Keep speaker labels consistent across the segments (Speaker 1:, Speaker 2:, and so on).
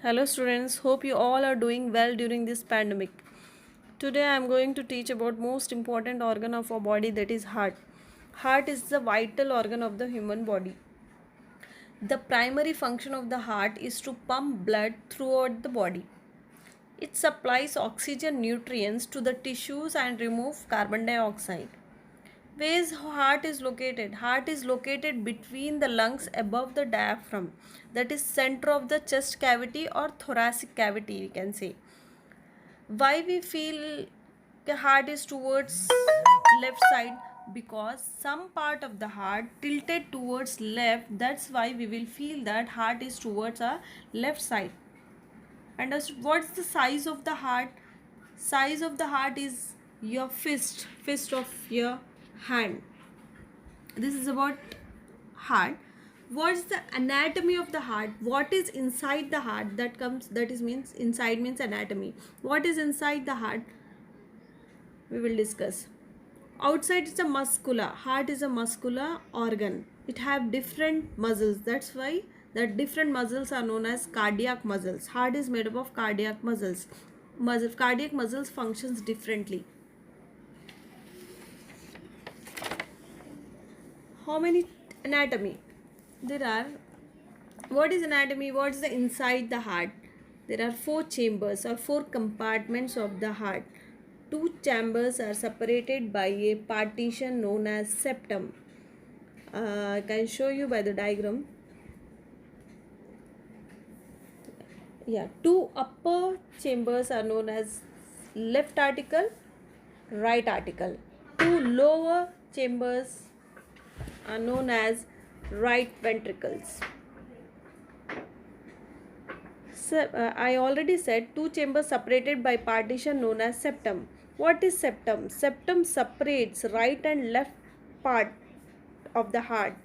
Speaker 1: Hello students, hope you all are doing well during this pandemic. Today I am going to teach about most important organ of our body, that is heart. Heart is the vital organ of the human body. The primary function of the heart is to pump blood throughout the body. It supplies oxygen nutrients to the tissues and remove carbon dioxide. Where is heart is located? Heart is located between the lungs above the diaphragm, that is center of the chest cavity or thoracic cavity, we can say. Why we feel the heart is towards left side? Because some part of the heart tilted towards left, that's why we will feel that heart is towards our left side. And what's the size of the heart? Size of the heart is your fist of your hand. This is about heart. What's the anatomy of the heart? What is inside the heart? That is means inside means anatomy. What is inside the heart? We will discuss. Outside is a muscular. Heart is a muscular organ. It have different muscles. That's why the different muscles are known as cardiac muscles. Heart is made up of cardiac muscles. Cardiac muscles functions differently. How many anatomy? There are, what is anatomy? What is the inside the heart? There are four chambers or four compartments of the heart. Two chambers are separated by a partition known as septum. I can show you by the diagram. Yeah, two upper chambers are known as left article, right article. Two lower chambers are known as right ventricles. So, I already said two chambers separated by partition known as septum. What is septum? Septum separates right and left part of the heart.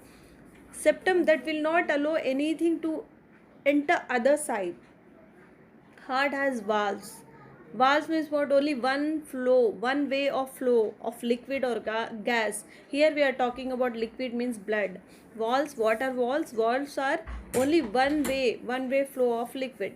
Speaker 1: Septum that will not allow anything to enter other side. Heart has valves. Valves means what? Only one flow, one way of flow of liquid or gas. Here we are talking about liquid means blood. Valves, what are valves? Valves are only one way flow of liquid.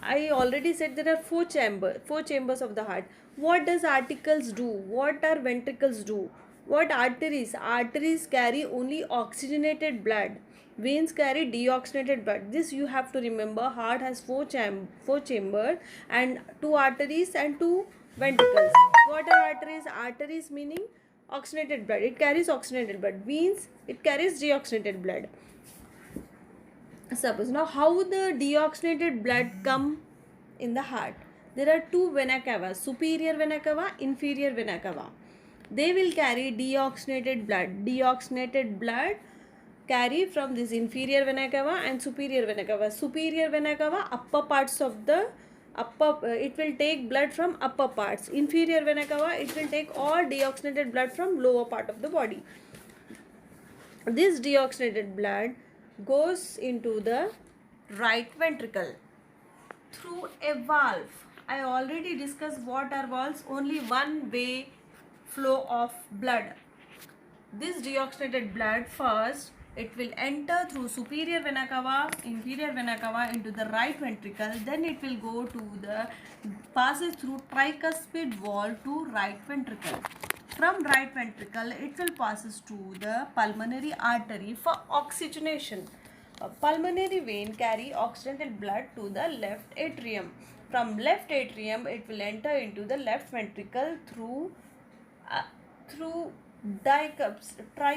Speaker 1: I already said there are four chambers of the heart. What does articles do? What are ventricles do? What arteries? Arteries carry only oxygenated blood. Veins carry deoxygenated blood. This you have to remember. Heart has four chambers and two arteries and two ventricles. What are arteries? Arteries meaning oxygenated blood. It carries oxygenated blood. Veins, it carries deoxygenated blood. Suppose now how the deoxygenated blood come in the heart? There are two vena cava, superior vena cava, inferior vena cava. They will carry deoxygenated blood. Deoxygenated blood carry from this inferior vena cava and superior vena cava. Superior vena cava, upper parts of the it will take blood from upper parts. Inferior vena cava, it will take all deoxygenated blood from lower part of the body. This deoxygenated blood goes into the right ventricle through a valve. I already discussed what are valves. Only one way flow of blood. This deoxygenated blood first it will enter through superior vena cava, inferior vena cava into the right ventricle. Then it will go to the passes through tricuspid valve to right ventricle. From right ventricle, it will passes to the pulmonary artery for oxygenation. A pulmonary vein carry oxygenated blood to the left atrium. From left atrium, it will enter into the left ventricle through tricuspid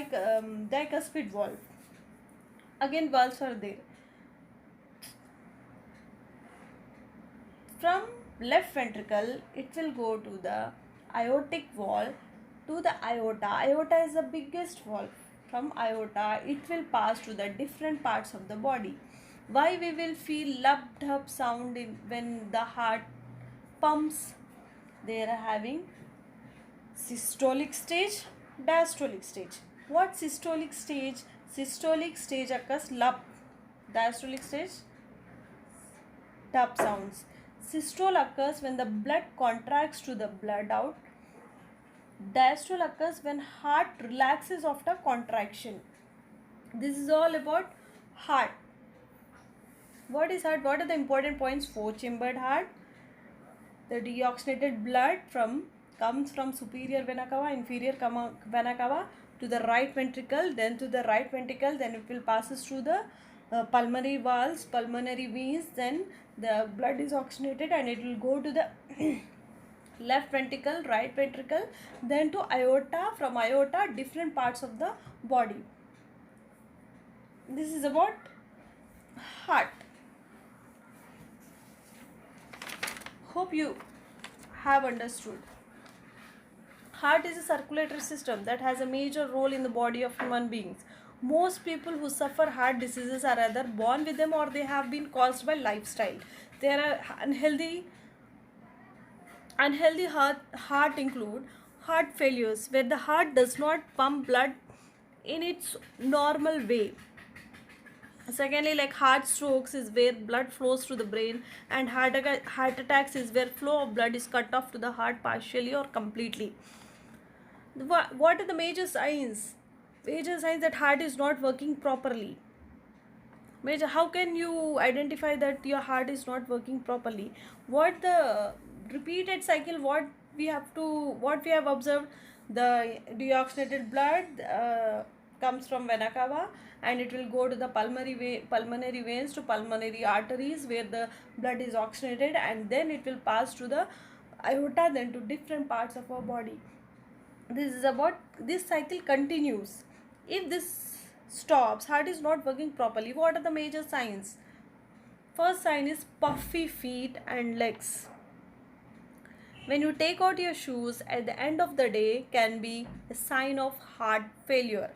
Speaker 1: valve. Again, valves are there. From left ventricle, it will go to the aortic valve to the aorta. Aorta is the biggest valve. From aorta, it will pass to the different parts of the body. Why we will feel lumped up sound when the heart pumps? They are having systolic stage, diastolic stage. What systolic stage? Systolic stage occurs lump. Diastolic stage, tap sounds. Systole occurs when the blood contracts to the blood out. Diastole occurs when heart relaxes after contraction. This is all about heart. What is heart? What are the important points? Four-chambered heart. The deoxygenated blood comes from superior vena cava, inferior vena cava to the right ventricle, then to the right ventricle, then it will passes through the pulmonary valves, pulmonary veins, then the blood is oxygenated and it will go to the left ventricle, right ventricle, then to aorta, from aorta different parts of the body. This is about heart. Hope you have understood. Heart is a circulatory system that has a major role in the body of human beings. Most people who suffer heart diseases are either born with them or they have been caused by lifestyle. There are unhealthy heart include heart failures where the heart does not pump blood in its normal way. Secondly, like heart strokes is where blood flows through the brain, and heart attacks is where flow of blood is cut off to the heart partially or completely. What are the major signs? Major signs that heart is not working properly. How can you identify that your heart is not working properly? What the repeated cycle? What we have observed? The deoxygenated blood comes from vena cava and it will go to the pulmonary veins to pulmonary arteries where the blood is oxygenated, and then it will pass to the aorta, then to different parts of our body. This cycle continues. If this stops, heart is not working properly. What are the major signs? First sign is puffy feet and legs. When you take out your shoes at the end of the day can be a sign of heart failure.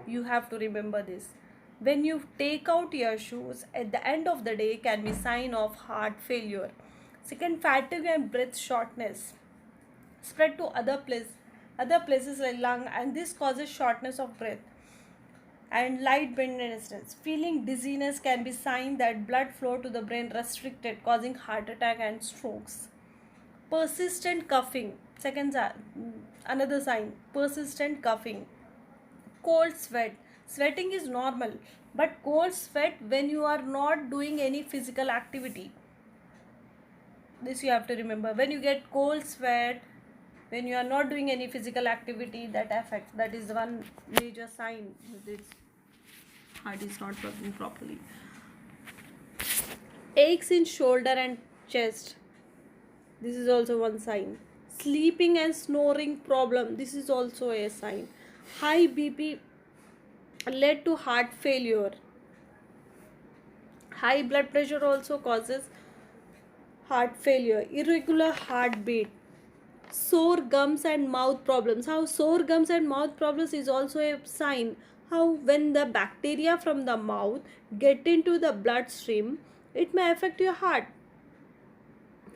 Speaker 1: You have to remember this. When you take out your shoes at the end of the day can be sign of heart failure. Second, fatigue and breath shortness spread to other places like lung, and this causes shortness of breath. And lightheadedness, feeling dizziness can be sign that blood flow to the brain restricted, causing heart attack and strokes. Persistent coughing, another sign, persistent coughing. Cold sweat, sweating is normal, but cold sweat when you are not doing any physical activity. This you have to remember. When you get cold sweat when you are not doing any physical activity, that is one major sign that its heart is not working properly. Aches in shoulder and chest, this is also one sign. Sleeping and snoring problem, this is also a sign. High BP led to heart failure. High blood pressure also causes heart failure. Irregular heartbeat. Sore gums and mouth problems. How sore gums and mouth problems is also a sign. How when the bacteria from the mouth get into the bloodstream, it may affect your heart.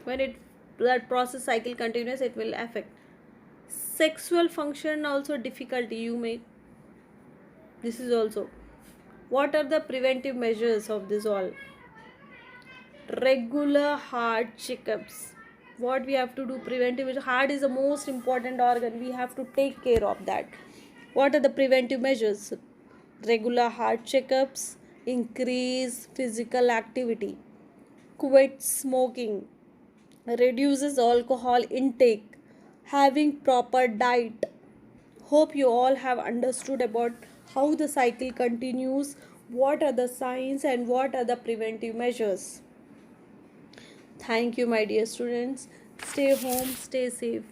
Speaker 1: When blood process cycle continues, it will affect. Sexual function also difficulty. This is also. What are the preventive measures of this all? Regular heart checkups. What we have to do preventive? Heart is the most important organ. We have to take care of that. What are the preventive measures? Regular heart checkups, increase physical activity, quit smoking, reduces alcohol intake, having proper diet. Hope you all have understood about how the cycle continues, what are the signs and what are the preventive measures. Thank you, my dear students. Stay home, stay safe.